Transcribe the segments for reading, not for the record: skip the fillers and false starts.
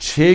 6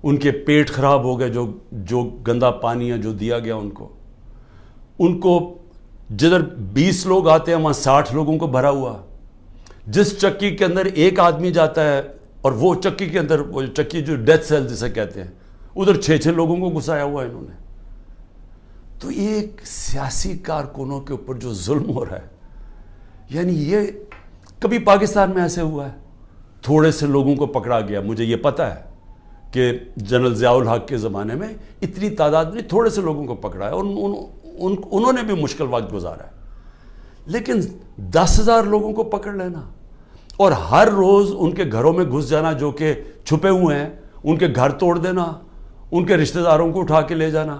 ان کے پیٹ خراب ہو گئے، جو گندا پانی ہے جو دیا گیا ان کو جدھر 20 لوگ آتے ہیں وہاں 60 لوگوں کو بھرا ہوا. جس چکی کے اندر ایک آدمی جاتا ہے اور وہ چکی کے اندر، وہ چکی جو ڈیتھ سیل جسے کہتے ہیں، ادھر 6 لوگوں کو گھسایا ہوا ہے انہوں نے. تو ایک سیاسی کارکنوں کے اوپر جو ظلم ہو رہا ہے، یعنی یہ کبھی پاکستان میں ایسے ہوا ہے؟ تھوڑے سے لوگوں کو پکڑا گیا. مجھے یہ پتہ ہے کہ جنرل ضیاء الحق کے زمانے میں اتنی تعداد میں تھوڑے سے لوگوں کو پکڑا ہے اور انہوں نے بھی مشکل وقت گزارا ہے. لیکن 10,000 لوگوں کو پکڑ لینا اور ہر روز ان کے گھروں میں گھس جانا جو کہ چھپے ہوئے ہیں، ان کے گھر توڑ دینا، ان کے رشتہ داروں کو اٹھا کے لے جانا،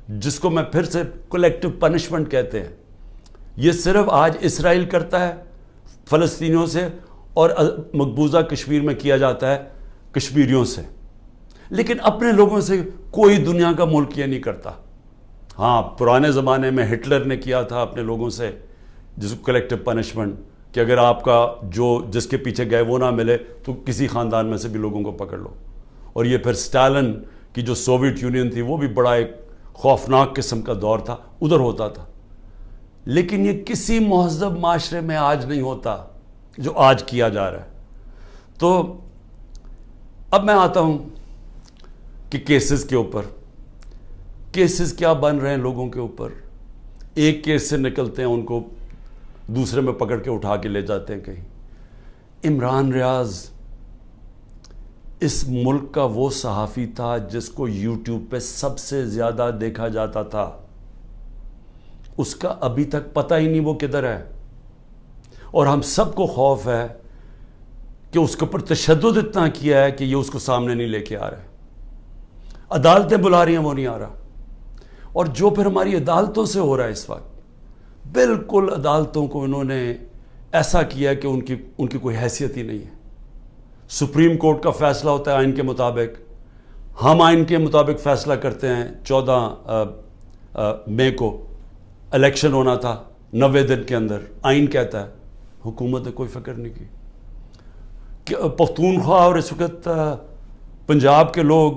جس کو میں پھر سے کولیکٹیو پنشمنٹ کہتے ہیں. یہ صرف آج اسرائیل کرتا ہے فلسطینیوں سے اور مقبوضہ کشمیر میں کیا جاتا ہے کشمیریوں سے، لیکن اپنے لوگوں سے کوئی دنیا کا ملک یہ نہیں کرتا. ہاں، پرانے زمانے میں ہٹلر نے کیا تھا اپنے لوگوں سے، جس کو کلیکٹیو پنشمنٹ، کہ اگر آپ کا جس کے پیچھے گئے وہ نہ ملے تو کسی خاندان میں سے بھی لوگوں کو پکڑ لو. اور یہ پھر اسٹالن کی جو سوویت یونین تھی وہ بھی بڑا ایک خوفناک قسم کا دور تھا، ادھر ہوتا تھا. لیکن یہ کسی مہذب معاشرے میں آج نہیں ہوتا جو آج کیا جا رہا ہے. تو اب میں آتا ہوں کہ کیسز کے اوپر، کیسز کیا بن رہے ہیں لوگوں کے اوپر. ایک کیس سے نکلتے ہیں، ان کو دوسرے میں پکڑ کے اٹھا کے لے جاتے ہیں کہیں. عمران ریاض اس ملک کا وہ صحافی تھا جس کو یوٹیوب پہ سب سے زیادہ دیکھا جاتا تھا. اس کا ابھی تک پتہ ہی نہیں وہ کدھر ہے، اور ہم سب کو خوف ہے کہ اس کے اوپر تشدد اتنا کیا ہے کہ یہ اس کو سامنے نہیں لے کے آ رہے. عدالتیں بلا رہی ہیں، وہ نہیں آ رہا. اور جو پھر ہماری عدالتوں سے ہو رہا ہے اس وقت، بالکل عدالتوں کو انہوں نے ایسا کیا کہ ان کی کوئی حیثیت ہی نہیں ہے. سپریم کورٹ کا فیصلہ ہوتا ہے آئین کے مطابق، ہم آئین کے مطابق فیصلہ کرتے ہیں. 14 مئی کو الیکشن ہونا تھا، 90 دن کے اندر آئین کہتا ہے. حکومت نے کوئی فکر نہیں کی. پختونخوا اور اس وقت پنجاب کے لوگ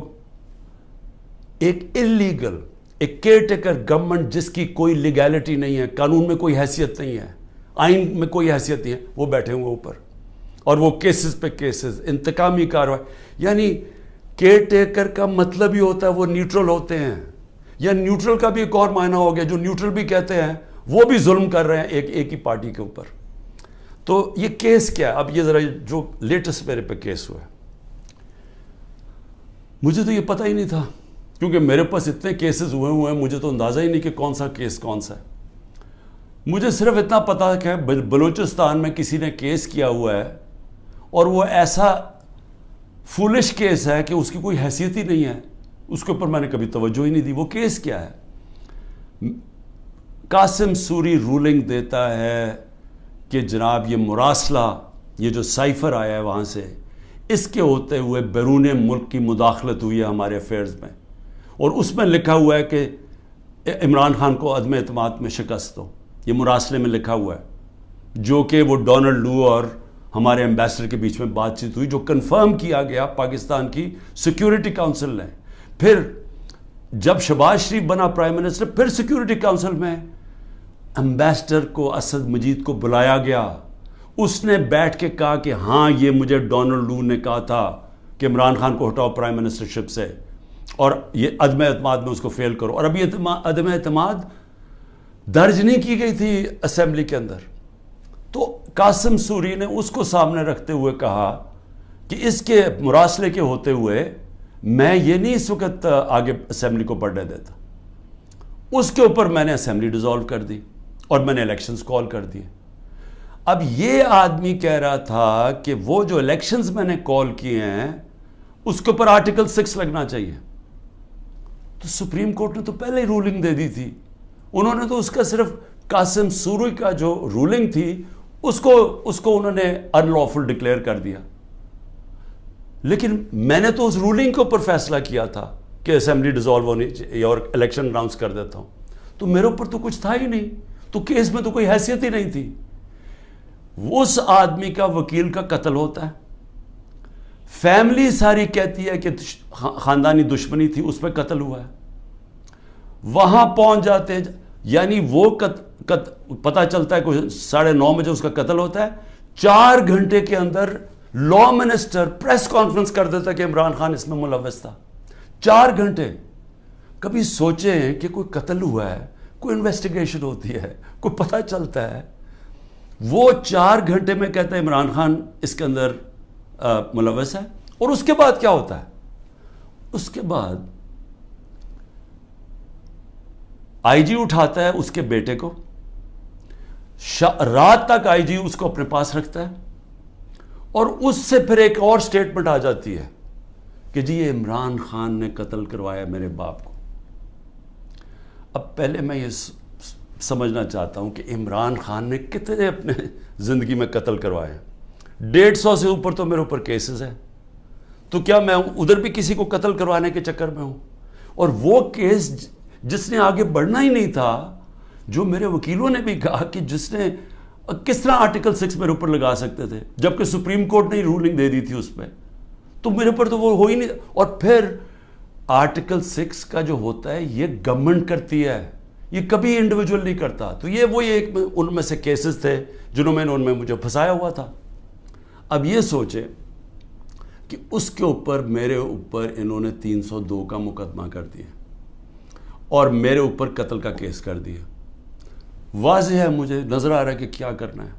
ایک انلیگل، ایک کیئر ٹیکر گورنمنٹ جس کی کوئی لیگیلٹی نہیں ہے، قانون میں کوئی حیثیت نہیں ہے، آئین میں کوئی حیثیت نہیں ہے، وہ بیٹھے ہوئے اوپر، اور وہ کیسز پہ کیسز، انتقامی کارروائی. یعنی کیئر ٹیکر کا مطلب ہی ہوتا ہے وہ نیوٹرل ہوتے ہیں. یا نیوٹرل کا بھی ایک اور معنی ہو گیا، جو نیوٹرل بھی کہتے ہیں وہ بھی ظلم کر رہے ہیں ایک ہی پارٹی کے اوپر. تو یہ کیس کیا ہے؟ اب یہ ذرا جو لیٹسٹ میرے پہ کیس ہوا ہے، مجھے تو یہ پتہ ہی نہیں تھا، کیونکہ میرے پاس اتنے کیسز ہوئے ہیں، مجھے تو اندازہ ہی نہیں کہ کون سا کیس کون سا ہے. مجھے صرف اتنا پتا کہ بلوچستان میں کسی نے کیس کیا ہوا ہے، اور وہ ایسا فولش کیس ہے کہ اس کی کوئی حیثیت ہی نہیں ہے. اس کے اوپر میں نے کبھی توجہ ہی نہیں دی. وہ کیس کیا ہے؟ قاسم سوری رولنگ دیتا ہے کہ جناب یہ مراسلہ، یہ جو سائفر آیا ہے وہاں سے، اس کے ہوتے ہوئے بیرون ملک کی مداخلت ہوئی ہے ہمارے افیئرز میں، اور اس میں لکھا ہوا ہے کہ عمران خان کو عدم اعتماد میں شکست ہو. یہ مراسلے میں لکھا ہوا ہے، جو کہ وہ ڈونلڈ لو اور ہمارے ایمبیسڈر کے بیچ میں بات چیت ہوئی، جو کنفرم کیا گیا پاکستان کی سیکیورٹی کاؤنسل نے. پھر جب شہباز شریف بنا پرائم منسٹر، پھر سیکیورٹی کاؤنسل میں ایمبیسڈر کو، اسد مجید کو بلایا گیا. اس نے بیٹھ کے کہا کہ ہاں یہ مجھے ڈونلڈ لو نے کہا تھا کہ عمران خان کو ہٹاؤ پرائم منسٹرشپ سے، اور یہ عدم اعتماد میں اس کو فیل کرو. اور ابھی عدم اعتماد درج نہیں کی گئی تھی اسمبلی کے اندر. تو قاسم سوری نے اس کو سامنے رکھتے ہوئے کہا کہ اس کے مراسلے کے ہوتے ہوئے میں یہ نہیں اس وقت آگے اسمبلی کو بڑھنے دیتا. اس کے اوپر میں نے اسمبلی ڈیزالو کر دی اور میں نے الیکشنز کال کر دیے. اب یہ آدمی کہہ رہا تھا کہ وہ جو الیکشنز میں نے کال کیے ہیں اس کے اوپر آرٹیکل 6 لگنا چاہیے. تو سپریم کورٹ نے تو پہلے ہی رولنگ دے دی تھی. انہوں نے تو اس کا صرف قاسم سوری کا جو رولنگ تھی اس کو انہوں نے ان لافل ڈکلیئر کر دیا. لیکن میں نے تو اس رولنگ کے اوپر فیصلہ کیا تھا کہ اسمبلی ڈیزالو ہونی چاہیے اور الیکشن اناؤنس کر دیتا ہوں. تو میرے اوپر تو کچھ تھا ہی نہیں، تو کیس میں تو کوئی حیثیت ہی نہیں تھی. اس آدمی کا وکیل کا قتل ہوتا ہے، فیملی ساری کہتی ہے کہ خاندانی دشمنی تھی، اس پہ قتل ہوا ہے. وہاں پہنچ جاتے ہیں، یعنی وہ پتہ چلتا ہے کوئی 9:30 بجے اس کا قتل ہوتا ہے. 4 گھنٹے کے اندر لا منسٹر پریس کانفرنس کر دیتا ہے کہ عمران خان اس میں ملوث تھا. 4 گھنٹے. کبھی سوچیں کہ کوئی قتل ہوا ہے، کوئی انویسٹیگیشن ہوتی ہے، کوئی پتہ چلتا ہے، وہ 4 گھنٹے میں کہتا ہے عمران خان اس کے اندر ملوث ہے. اور اس کے بعد کیا ہوتا ہے؟ اس کے بعد آئی جی اٹھاتا ہے اس کے بیٹے کو، رات تک آئی جی اس کو اپنے پاس رکھتا ہے، اور اس سے پھر ایک اور سٹیٹمنٹ آ جاتی ہے کہ جی یہ عمران خان نے قتل کروایا میرے باپ کو. اب پہلے میں یہ سمجھنا چاہتا ہوں کہ عمران خان نے کتنے اپنے زندگی میں قتل کروائے ہیں. 150 سے اوپر تو میرے اوپر کیسز ہیں. تو کیا میں ادھر بھی کسی کو قتل کروانے کے چکر میں ہوں؟ اور وہ کیس جس نے آگے بڑھنا ہی نہیں تھا، جو میرے وکیلوں نے بھی کہا کہ جس نے کس طرح آرٹیکل 6 میرے اوپر لگا سکتے تھے، جبکہ سپریم کورٹ نے رولنگ دے دی تھی اس پہ، تو میرے اوپر تو وہ ہو ہی نہیں. اور پھر آرٹیکل 6 کا جو ہوتا ہے یہ گورنمنٹ کرتی ہے، یہ کبھی انڈیویجول نہیں کرتا. تو یہ وہی ایک ان میں سے کیسز تھے جنہوں میں نے ان میں مجھے پھنسایا ہوا تھا. اب یہ سوچیں کہ اس کے اوپر میرے اوپر انہوں نے 302 کا مقدمہ کر دیا اور میرے اوپر قتل کا کیس کر دیا. واضح ہے، مجھے نظر آ رہا ہے کہ کیا کرنا ہے.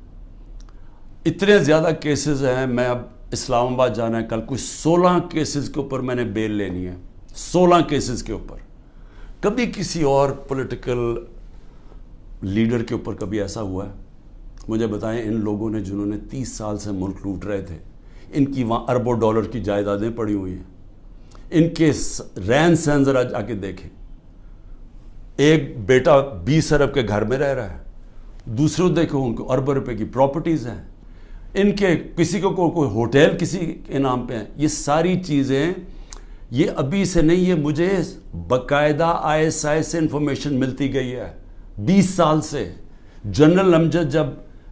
اتنے زیادہ کیسز ہیں. میں اب اسلام آباد جانا ہے کل، کوئی 16 کیسز کے اوپر میں نے بیل لینی ہے. 16 کیسز کے اوپر. کبھی کسی اور پولیٹیکل لیڈر کے اوپر کبھی ایسا ہوا ہے؟ مجھے بتائیں. ان لوگوں نے جنہوں نے 30 سال سے ملک لوٹ رہے تھے، ان کی وہاں اربوں ڈالر کی جائیدادیں پڑی ہوئی ہیں. ان کے رہن سہن ذرا جا کے دیکھیں. ایک بیٹا 20 ارب کے گھر میں رہ رہا ہے، دوسروں دیکھو ان کو اربوں روپے کی پراپرٹیز ہیں. ان کے کسی کو کوئی ہوٹل کسی کے نام پہ ہیں. یہ ساری چیزیں یہ ابھی سے نہیں، یہ مجھے باقاعدہ ISI سے انفارمیشن ملتی گئی ہے 20 سال سے. جنرل امجد جب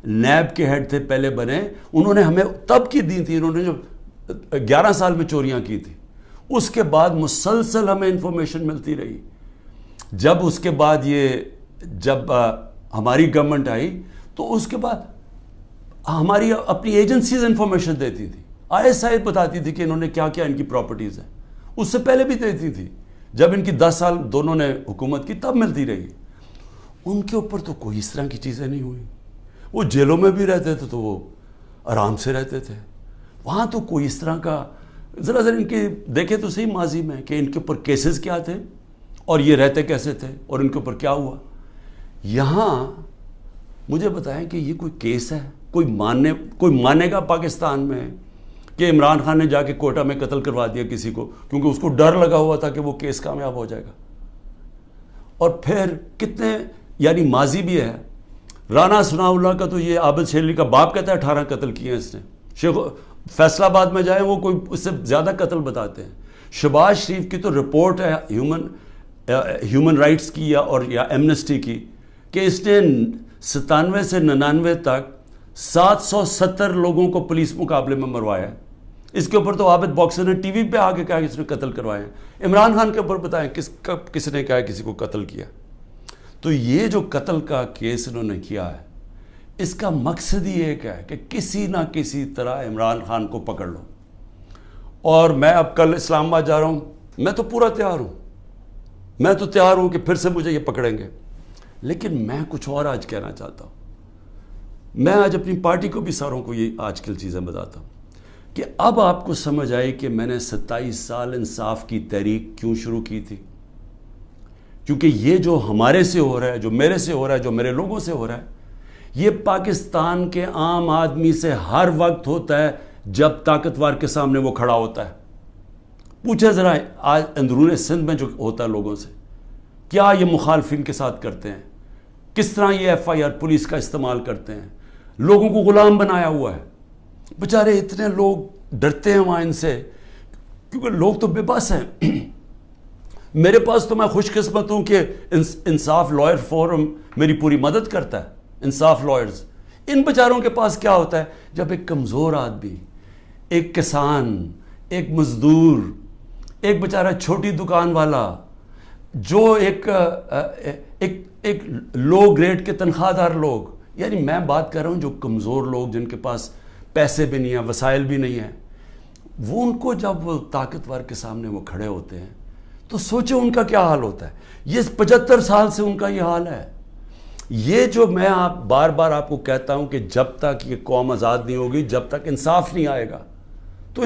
نیب کے ہیڈ تھے پہلے بنے، انہوں نے ہمیں تب کی دی تھی، انہوں نے جو 11 سال میں چوریاں کی تھی. اس کے بعد مسلسل ہمیں انفارمیشن ملتی رہی. جب اس کے بعد جب ہماری گورنمنٹ آئی تو اس کے بعد ہماری اپنی ایجنسیز انفارمیشن دیتی تھی. ISI بتاتی تھی کہ انہوں نے کیا کیا ان کی پراپرٹیز ہیں. اس سے پہلے بھی دیتی تھی. جب ان کی 10 سال دونوں نے حکومت کی تب ملتی رہی. ان کے اوپر تو کوئی اس طرح کی چیزیں نہیں ہوئی. وہ جیلوں میں بھی رہتے تھے تو وہ آرام سے رہتے تھے. وہاں تو کوئی اس طرح کا ذرا ان کے دیکھے تو صحیح ماضی میں کہ ان کے اوپر کیسز کیا تھے اور یہ رہتے کیسے تھے اور ان کے اوپر کیا ہوا. یہاں مجھے بتائیں کہ یہ کوئی کیس ہے؟ کوئی مانے گا پاکستان میں کہ عمران خان نے جا کے کوئٹہ میں قتل کروا دیا کسی کو کیونکہ اس کو ڈر لگا ہوا تھا کہ وہ کیس کامیاب ہو جائے گا؟ اور پھر کتنے یعنی ماضی بھی ہے. رانا ثناء اللہ کا تو یہ عابد شیرلی کا باپ کہتا ہے 18 قتل کیے ہیں اس نے. فیصل آباد میں جائیں وہ کوئی اس سے زیادہ قتل بتاتے ہیں. شہباز شریف کی تو رپورٹ ہے ہیومن رائٹس کی یا ایمنسٹی کی کہ اس نے 97 سے 99 تک 770 لوگوں کو پولیس مقابلے میں مروایا ہے. اس کے اوپر تو عابد باکسر نے ٹی وی پہ آ کے کہا کہ اس نے قتل کروائے ہیں. عمران خان کے اوپر بتائیں کس نے کہا کسی کو قتل کیا؟ تو یہ جو قتل کا کیس انہوں نے کیا ہے اس کا مقصد ہی ایک ہے کہ کسی نہ کسی طرح عمران خان کو پکڑ لو. اور میں اب کل اسلام آباد جا رہا ہوں، میں تو پورا تیار ہوں. میں تو تیار ہوں کہ پھر سے مجھے یہ پکڑیں گے. لیکن میں کچھ اور آج کہنا چاہتا ہوں. میں آج اپنی پارٹی کو بھی ساروں کو یہ آج کل چیزیں بتاتا ہوں کہ اب آپ کو سمجھ آئی کہ میں نے 27 سال انصاف کی تحریک کیوں شروع کی تھی. کیونکہ یہ جو ہمارے سے ہو رہا ہے، جو میرے سے ہو رہا ہے، جو میرے لوگوں سے ہو رہا ہے، یہ پاکستان کے عام آدمی سے ہر وقت ہوتا ہے جب طاقتور کے سامنے وہ کھڑا ہوتا ہے. پوچھے ذرا آج اندرون سندھ میں جو ہوتا ہے لوگوں سے، کیا یہ مخالفین کے ساتھ کرتے ہیں، کس طرح یہ FIR پولیس کا استعمال کرتے ہیں، لوگوں کو غلام بنایا ہوا ہے. بیچارے اتنے لوگ ڈرتے ہیں وہاں ان سے کیونکہ لوگ تو بے بس ہیں. میرے پاس تو میں خوش قسمت ہوں کہ انصاف لائر فورم میری پوری مدد کرتا ہے. انصاف لائرز، ان بیچاروں کے پاس کیا ہوتا ہے جب ایک کمزور آدمی، ایک کسان، ایک مزدور، ایک بیچارہ چھوٹی دکان والا، جو ایک لو گریڈ کے تنخواہ دار لوگ، یعنی میں بات کر رہا ہوں جو کمزور لوگ جن کے پاس پیسے بھی نہیں ہیں، وسائل بھی نہیں ہیں، وہ ان کو جب وہ طاقتور کے سامنے وہ کھڑے ہوتے ہیں تو سوچیں ان کا کیا حال ہوتا ہے. یہ 75 سال سے ان کا یہ حال ہے. یہ جو میں بار بار آپ کو کہتا ہوں کہ جب تک یہ قوم آزاد نہیں ہوگی، جب تک انصاف نہیں آئے گا، تو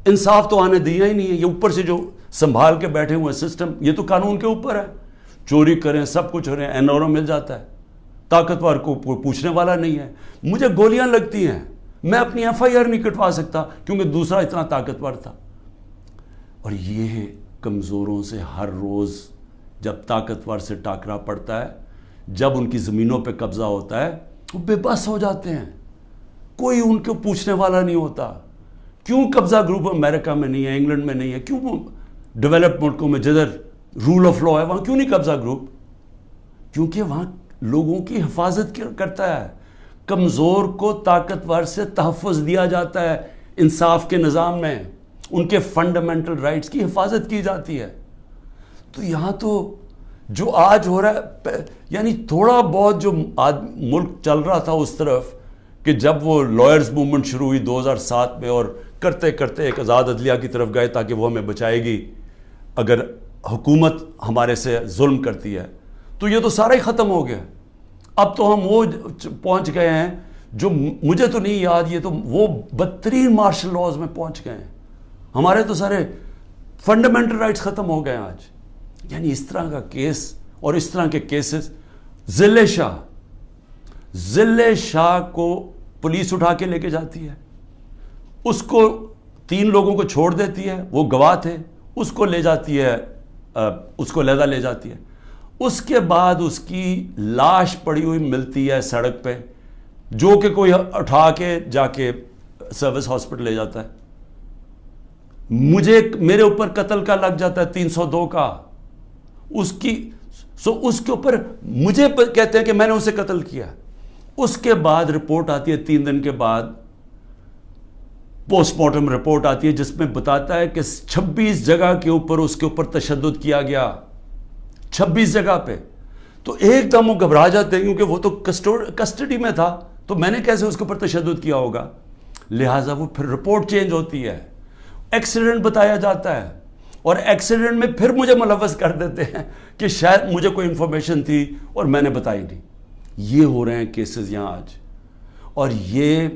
انصاف تو آنے دیا ہی نہیں ہے. یہ اوپر سے جو سنبھال کے بیٹھے ہوئے سسٹم، یہ تو قانون کے اوپر ہے. چوری کریں، سب کچھ ہو رہے ہیں، NRO مل جاتا ہے، طاقتور کو پوچھنے والا نہیں ہے. مجھے گولیاں لگتی ہیں، میں اپنی FIR نہیں کٹوا سکتا کیونکہ دوسرا اتنا طاقتور تھا. اور یہ کمزوروں سے ہر روز جب طاقتور سے ٹاکرا پڑتا ہے، جب ان کی زمینوں پہ قبضہ ہوتا ہے، وہ بے بس ہو جاتے ہیں. کوئی ان کو پوچھنے والا نہیں ہوتا. کیوں قبضہ گروپ امریکہ میں نہیں ہے، انگلینڈ میں نہیں ہے؟ کیوں ڈیولپ ملکوں میں جدھر رول آف لا ہے وہاں کیوں نہیں قبضہ گروپ؟ کیونکہ وہاں لوگوں کی حفاظت کرتا ہے. کمزور کو طاقتور سے تحفظ دیا جاتا ہے. انصاف کے نظام میں ان کے فنڈامنٹل رائٹس کی حفاظت کی جاتی ہے. تو یہاں تو جو آج ہو رہا ہے، یعنی تھوڑا بہت جو ملک چل رہا تھا اس طرف، کہ جب وہ لائرز موومنٹ شروع ہوئی 2007 میں، اور کرتے کرتے ایک آزاد عدلیہ کی طرف گئے تاکہ وہ ہمیں بچائے گی اگر حکومت ہمارے سے ظلم کرتی ہے، تو یہ تو سارا ہی ختم ہو گیا. اب تو ہم وہ پہنچ گئے ہیں جو مجھے تو نہیں یاد، یہ تو وہ بدترین مارشل لاز میں پہنچ گئے ہیں. ہمارے تو سارے فنڈامنٹل رائٹس ختم ہو گئے ہیں آج. یعنی اس طرح کا کیس اور اس طرح کے کیسز. ضلع شاہ کو پولیس اٹھا کے لے کے جاتی ہے، اس کو 3 لوگوں کو چھوڑ دیتی ہے، وہ گواہ تھے، اس کو لے جاتی ہے، اس کو علیحدہ لے جاتی ہے. اس کے بعد اس کی لاش پڑی ہوئی ملتی ہے سڑک پہ، جو کہ کوئی اٹھا کے جا کے سروس ہاسپٹل لے جاتا ہے. میرے اوپر قتل کا لگ جاتا ہے 302 کا. اس کے اوپر مجھے کہتے ہیں کہ میں نے اسے قتل کیا. اس کے بعد رپورٹ آتی ہے 3 دن کے بعد، پوسٹ مارٹم رپورٹ آتی ہے جس میں بتاتا ہے کہ 26 جگہ کے اوپر اس کے اوپر تشدد کیا گیا. 26 جگہ پہ. تو ایک دم وہ گھبرا جاتے ہیں کیونکہ وہ تو کسٹڈی میں تھا، تو میں نے کیسے اس کے اوپر تشدد کیا ہوگا. لہٰذا وہ پھر رپورٹ چینج ہوتی ہے، ایکسیڈنٹ بتایا جاتا ہے، اور ایکسیڈنٹ میں پھر مجھے ملوث کر دیتے ہیں کہ شاید مجھے کوئی انفارمیشن تھی اور میں نے بتائی نہیں. یہ ہو رہے ہیں کیسز یہاں آج. اور یہ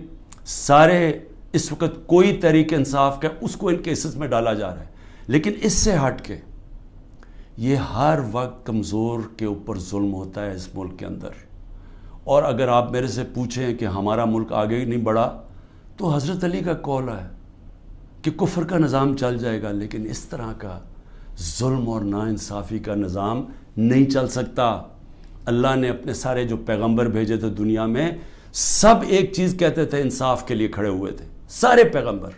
سارے اس وقت کوئی تحریک انصاف کا اس کو ان کیسز میں ڈالا جا رہا ہے. لیکن اس سے ہٹ کے یہ ہر وقت کمزور کے اوپر ظلم ہوتا ہے اس ملک کے اندر. اور اگر آپ میرے سے پوچھیں کہ ہمارا ملک آگے ہی نہیں بڑھا، تو حضرت علی کا قول ہے کہ کفر کا نظام چل جائے گا، لیکن اس طرح کا ظلم اور ناانصافی کا نظام نہیں چل سکتا. اللہ نے اپنے سارے جو پیغمبر بھیجے تھے دنیا میں، سب ایک چیز کہتے تھے، انصاف کے لیے کھڑے ہوئے تھے سارے پیغمبر.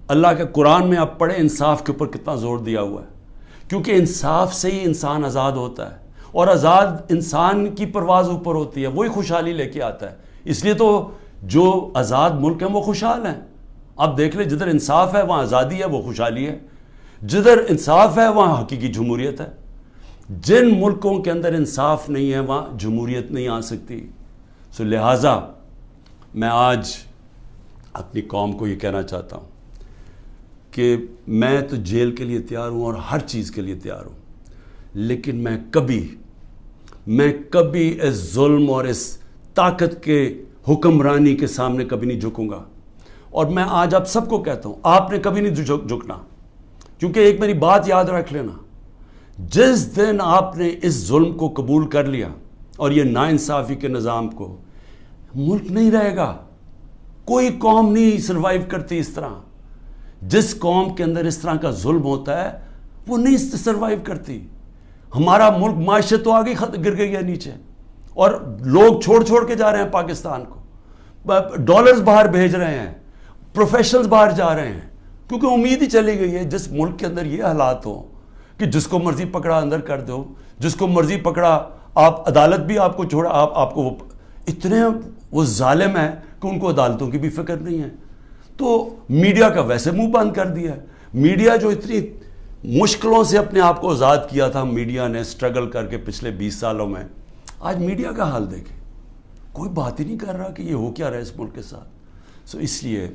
اللہ کے قرآن میں آپ پڑھیں انصاف کے اوپر کتنا زور دیا ہوا ہے، کیونکہ انصاف سے ہی انسان آزاد ہوتا ہے، اور آزاد انسان کی پرواز اوپر ہوتی ہے، وہی خوشحالی لے کے آتا ہے. اس لیے تو جو آزاد ملک ہیں وہ خوشحال ہیں. آپ دیکھ لیں جدھر انصاف ہے وہاں آزادی ہے، وہ خوشحالی ہے. جدھر انصاف ہے وہاں حقیقی جمہوریت ہے. جن ملکوں کے اندر انصاف نہیں ہے وہاں جمہوریت نہیں آ سکتی. لہٰذا میں آج اپنی قوم کو یہ کہنا چاہتا ہوں کہ میں تو جیل کے لیے تیار ہوں اور ہر چیز کے لیے تیار ہوں، لیکن میں کبھی اس ظلم اور اس طاقت کے حکمرانی کے سامنے کبھی نہیں جھکوں گا. اور میں آج آپ سب کو کہتا ہوں، آپ نے کبھی نہیں جھکنا. کیونکہ ایک میری بات یاد رکھ لینا، جس دن آپ نے اس ظلم کو قبول کر لیا اور یہ ناانصافی کے نظام کو، ملک نہیں رہے گا. کوئی قوم نہیں سروائیو کرتی اس طرح. جس قوم کے اندر اس طرح کا ظلم ہوتا ہے وہ نہیں سروائیو کرتی. ہمارا ملک معیشت تو آگے گر گئی ہے نیچے، اور لوگ چھوڑ کے جا رہے ہیں پاکستان کو، ڈالرز باہر بھیج رہے ہیں، پروفیشنلز باہر جا رہے ہیں، کیونکہ امید ہی چلی گئی ہے. جس ملک کے اندر یہ حالات ہوں کہ جس کو مرضی پکڑا اندر کر دو، جس کو مرضی پکڑا، آپ عدالت بھی آپ کو چھوڑا، آپ کو اتنے وہ ظالم ہیں کہ ان کو عدالتوں کی بھی فکر نہیں ہے. تو میڈیا کا ویسے منہ بند کر دیا ہے. میڈیا جو اتنی مشکلوں سے اپنے آپ کو آزاد کیا تھا میڈیا نے اسٹرگل کر کے پچھلے 20 سالوں میں, آج میڈیا کا حال دیکھیں, کوئی بات ہی نہیں کر رہا کہ یہ ہو کیا رہا ہے اس ملک کے ساتھ. سو اس لیے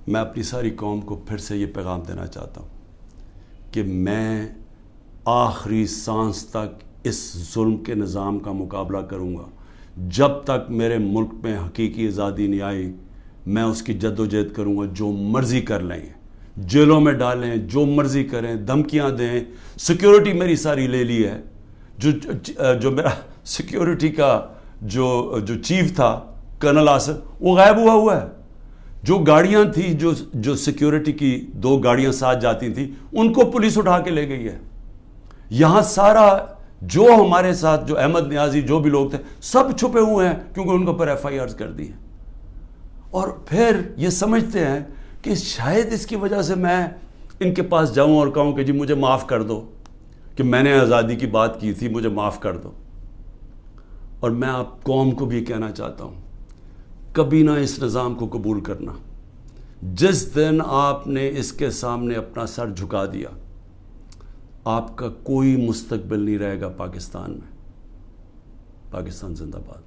میں اپنی ساری قوم کو پھر سے یہ پیغام دینا چاہتا ہوں کہ میں آخری سانس تک اس ظلم کے نظام کا مقابلہ کروں گا. جب تک میرے ملک میں حقیقی آزادی نہیں آئی میں اس کی جد و جہد کروں گا. جو مرضی کر لیں, جیلوں میں ڈالیں, جو مرضی کریں, دھمکیاں دیں. سیکیورٹی میری ساری لے لی ہے. جو میرا سیکیورٹی کا جو چیف تھا کرنل آصف, وہ غائب ہوا ہے. جو گاڑیاں تھیں جو سیکیورٹی کی 2 گاڑیاں ساتھ جاتی تھیں ان کو پولیس اٹھا کے لے گئی ہے. یہاں سارا جو ہمارے ساتھ جو احمد نیازی جو بھی لوگ تھے سب چھپے ہوئے ہیں کیونکہ ان کے اوپر FIRs کر دی ہیں. اور پھر یہ سمجھتے ہیں کہ شاید اس کی وجہ سے میں ان کے پاس جاؤں اور کہوں کہ جی مجھے معاف کر دو کہ میں نے آزادی کی بات کی تھی, مجھے معاف کر دو. اور میں آپ قوم کو بھی کہنا چاہتا ہوں کبھی نہ اس نظام کو قبول کرنا. جس دن آپ نے اس کے سامنے اپنا سر جھکا دیا آپ کا کوئی مستقبل نہیں رہے گا پاکستان میں. پاکستان زندہ باد.